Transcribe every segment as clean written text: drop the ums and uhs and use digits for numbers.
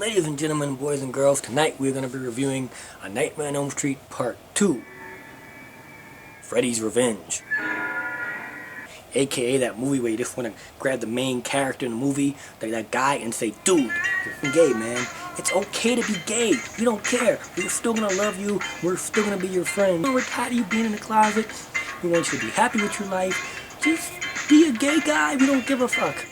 Ladies and gentlemen, boys and girls, tonight we're going to be reviewing A Nightmare on Elm Street Part 2, Freddy's Revenge. AKA that movie where you just want to grab the main character in the movie, that guy, and say, dude, you're gay, man. It's okay to be gay. We don't care. We're still going to love you. We're still going to be your friend. We're tired of you being in the closet. We want you to be happy with your life. Just be a gay guy. We don't give a fuck.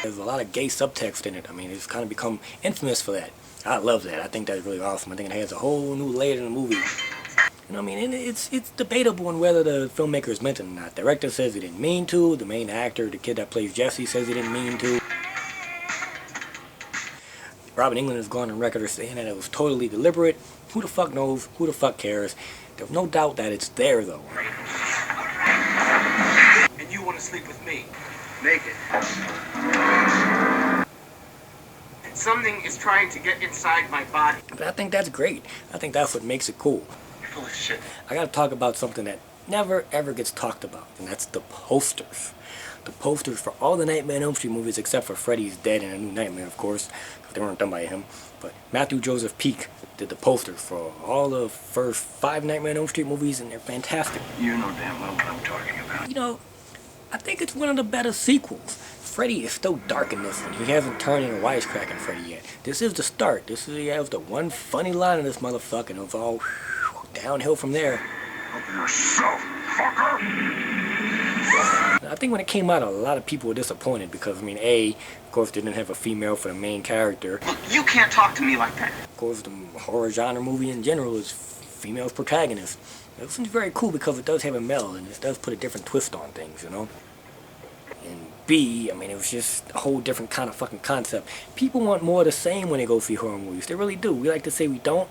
There's a lot of gay subtext in it. I mean, it's kind of become infamous for that. I love that. I think that's really awesome. I think it has a whole new layer in the movie. You know what I mean? And it's debatable on whether the filmmakers meant it or not. The director says he didn't mean to. The main actor, the kid that plays Jesse, says he didn't mean to. Robin England has gone on record as saying that it was totally deliberate. Who the fuck knows? Who the fuck cares? There's no doubt that it's there, though. And you want to sleep with me? Naked. Something is trying to get inside my body. But I think that's great. I think that's what makes it cool. You're full of shit. I gotta talk about something that never ever gets talked about, and that's the posters. The posters for all the Nightmare on Elm Street movies except for Freddy's Dead and A New Nightmare, of course, because they weren't done by him. But Matthew Joseph Peak did the posters for all the first 5 Nightmare on Elm Street movies, and they're fantastic. You know damn well what I'm talking about. You know, I think it's one of the better sequels. Freddy is still dark in this one. He hasn't turned into wisecracking Freddy yet. This is the start. This is the one funny line in this motherfucker, and it's all downhill from there. Help yourself, fucker! I think when it came out, a lot of people were disappointed because, I mean, of course, they didn't have a female for the main character. Look, you can't talk to me like that. Of course, the horror genre movie in general is female protagonists. This one's very cool because it does have a male, and it does put a different twist on things, you know? And B, I mean, it was just a whole different kind of fucking concept. People want more of the same when they go see horror movies. They really do. We like to say we don't.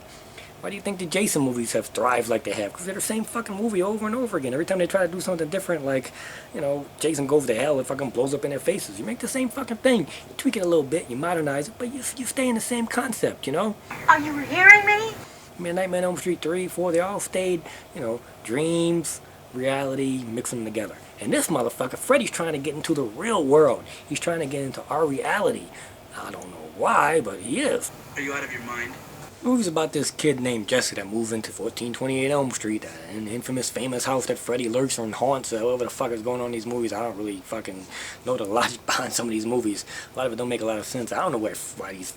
Why do you think the Jason movies have thrived like they have? Because they're the same fucking movie over and over again. Every time they try to do something different, like, you know, Jason Goes to Hell, it fucking blows up in their faces. You make the same fucking thing. You tweak it a little bit, you modernize it, but you stay in the same concept, you know? Are you hearing me? I mean, Nightmare on Elm Street 3, 4, they all stayed, you know, dreams, reality, mixing them together. And this motherfucker, Freddy's trying to get into the real world. He's trying to get into our reality. I don't know why, but he is. Are you out of your mind? The movie's about this kid named Jesse that moves into 1428 Elm Street, an infamous, famous house that Freddy lurks and haunts. Whatever the fuck is going on in these movies, I don't really fucking know the logic behind some of these movies. A lot of it don't make a lot of sense. I don't know why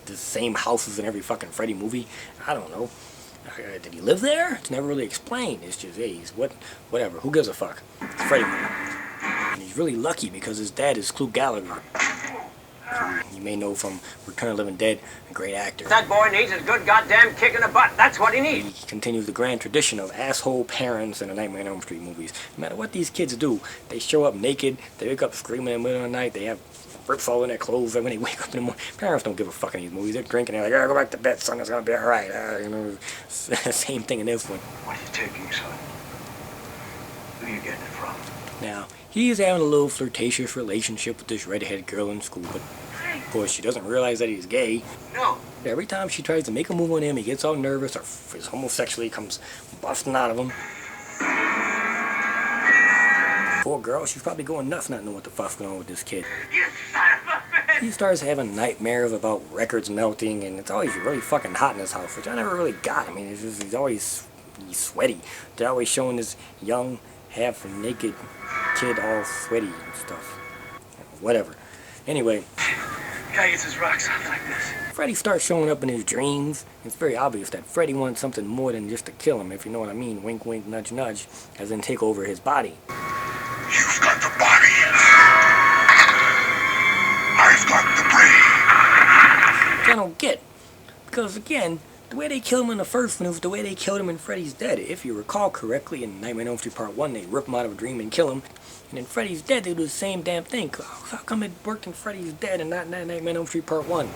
the same houses in every fucking Freddy movie. I don't know. Did he live there? It's never really explained. It's just, hey, he's whatever. Who gives a fuck? It's Freddy movie. And he's really lucky because his dad is Clue Gallagher. You may know from Return of the Living Dead, a great actor. That boy needs a good goddamn kick in the butt. That's what he needs. He continues the grand tradition of asshole parents in the Nightmare on Elm Street movies. No matter what these kids do, they show up naked, they wake up screaming in the middle of the night, they have rips all in their clothes, and when they wake up in the morning, parents don't give a fuck in these movies. They're drinking, they're like, go back to bed, son, it's gonna be alright. You know, same thing in this one. What are you taking, son? Who are you getting it from? Now, he's having a little flirtatious relationship with this redhead girl in school, but of course she doesn't realize that he's gay. No. Every time she tries to make a move on him, he gets all nervous, or his homosexuality comes busting out of him. Poor girl, she's probably going nuts not knowing what the fuck's going on with this kid. You son of a bitch! He starts having nightmares about records melting, and it's always really fucking hot in his house, which I never really got. I mean, it's just, he's sweaty. They're always showing this young, half-naked kid all sweaty and stuff. Whatever. Anyway. Guy gets his rocks off like this. Freddy starts showing up in his dreams. It's very obvious that Freddy wants something more than just to kill him, if you know what I mean. Wink, wink, nudge, nudge, as in take over his body. You've got the body. I've got the brain. Which I don't get. Because, again, the way they killed him in the first one was the way they killed him in Freddy's Dead. If you recall correctly, in Nightmare on Elm Street Part 1, they rip him out of a dream and kill him. And in Freddy's Dead, they do the same damn thing. How come it worked in Freddy's Dead and not in Nightmare on Elm Street Part 1?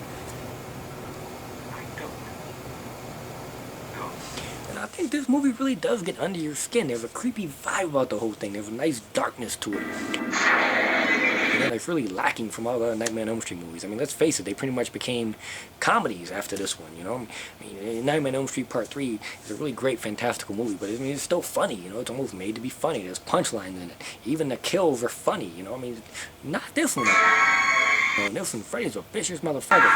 And I think this movie really does get under your skin. There's a creepy vibe about the whole thing. There's a nice darkness to it. You know, that's really lacking from all the other Nightmare on Elm Street movies. I mean, let's face it, they pretty much became comedies after this one, you know? I mean, Nightmare on Elm Street Part 3 is a really great, fantastical movie, but I mean, it's still funny, you know? It's almost made to be funny. There's punchlines in it. Even the kills are funny, you know? I mean, not this one. You know, this one, Freddy's a vicious motherfucker.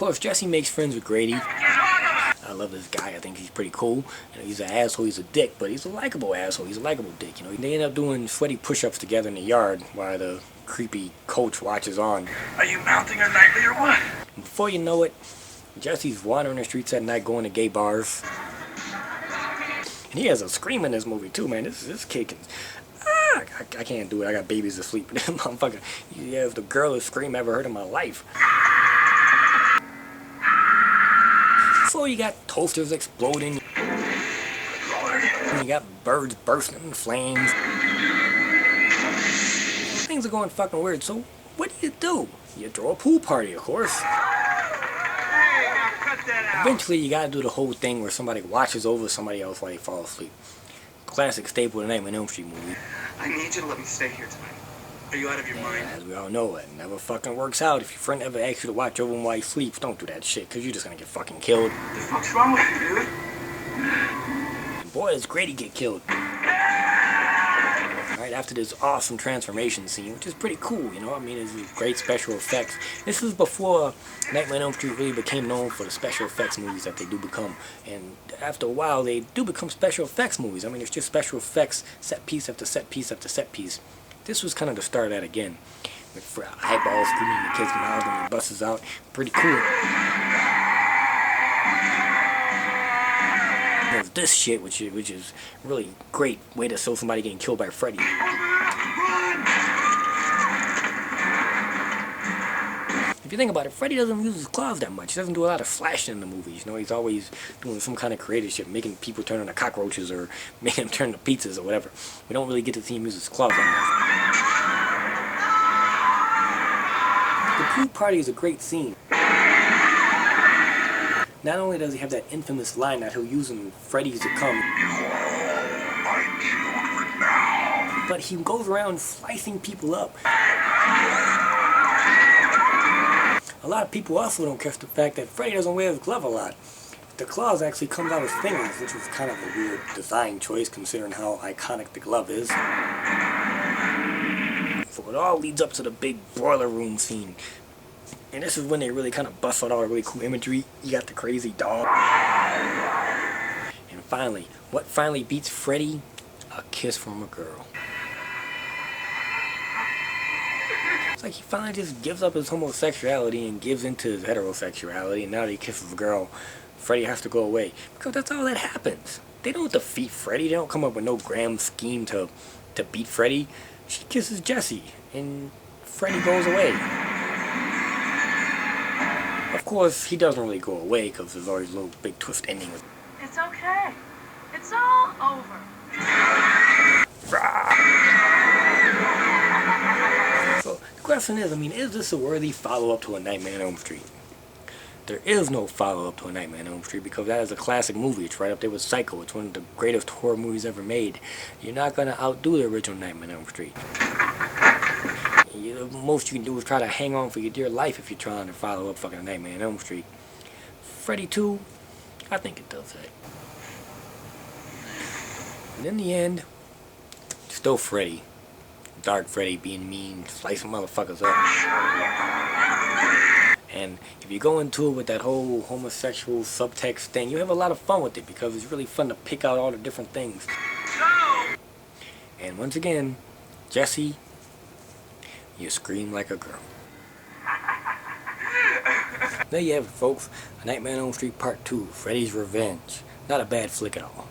course, Jesse makes friends with Grady. I love this guy. I think he's pretty cool. You know, he's an asshole. He's a dick, but he's a likable asshole. He's a likable dick. You know, they end up doing sweaty push-ups together in the yard while the creepy coach watches on. Are you mounting her nightly or what? Before you know it, Jesse's wandering the streets at night, going to gay bars. And he has a scream in this movie too, man. This kid can. I can't do it. I got babies asleep. Motherfucker. Yeah, if the girlest scream I ever heard in my life. So you got toasters exploding. You got birds bursting in flames. Things are going fucking weird. So what do? You throw a pool party, of course. Hey, now cut that out. Eventually, you gotta do the whole thing where somebody watches over somebody else while they fall asleep. Classic staple of the Nightmare on Elm Street movie. I need you to let me stay here tonight. Are you out of your mind? As we all know, it never fucking works out. If your friend ever asks you to watch over him while he sleeps, don't do that shit, because you're just gonna get fucking killed. What the fuck's wrong with you, dude? And boy, does Grady get killed. Right after this awesome transformation scene, which is pretty cool, you know? I mean, it's great special effects. This is before Nightmare on Elm Street really became known for the special effects movies that they do become. And after a while, they do become special effects movies. I mean, it's just special effects, set piece after set piece after set piece. This was kind of the start of that again. With eyeballs screaming in the kid's mouth when he busts out. Pretty cool. There's this shit, which is really great way to show somebody getting killed by Freddie. If you think about it, Freddie doesn't use his claws that much. He doesn't do a lot of slashing in the movies. You know, he's always doing some kind of creative shit, making people turn into cockroaches or making them turn into pizzas or whatever. We don't really get to see him use his claws that much. The pool party is a great scene. Not only does he have that infamous line that he'll use when Freddy's to come, but he goes around slicing people up. A lot of people also don't catch the fact that Freddy doesn't wear his glove a lot. The claws actually come out his fingers, which is kind of a weird design choice considering how iconic the glove is. So it all leads up to the big boiler room scene. And this is when they really kind of bust out all the really cool imagery. You got the crazy dog. And finally, what finally beats Freddy? A kiss from a girl. It's like he finally just gives up his homosexuality and gives into his heterosexuality, and now that he kisses a girl, Freddy has to go away. Because that's all that happens. They don't defeat Freddy. They don't come up with no grand scheme to beat Freddy. She kisses Jesse, and Freddy goes away. Of course, he doesn't really go away because there's always a little big twist ending. It's okay. It's all over. So the question is, I mean, is this a worthy follow-up to A Nightmare on Elm Street? There is no follow-up to A Nightmare on Elm Street because that is a classic movie. It's right up there with Psycho. It's one of the greatest horror movies ever made. You're not going to outdo the original Nightmare on Elm Street. The most you can do is try to hang on for your dear life if you're trying to follow up fucking Nightmare on Elm Street. Freddy 2, I think it does that. And in the end, still Freddy. Dark Freddy being mean, slicing motherfuckers up. And if you go into it with that whole homosexual subtext thing, you have a lot of fun with it because it's really fun to pick out all the different things. And once again, Jesse, you scream like a girl. There you have it, folks. A Nightmare on Elm Street Part 2, Freddy's Revenge. Not a bad flick at all.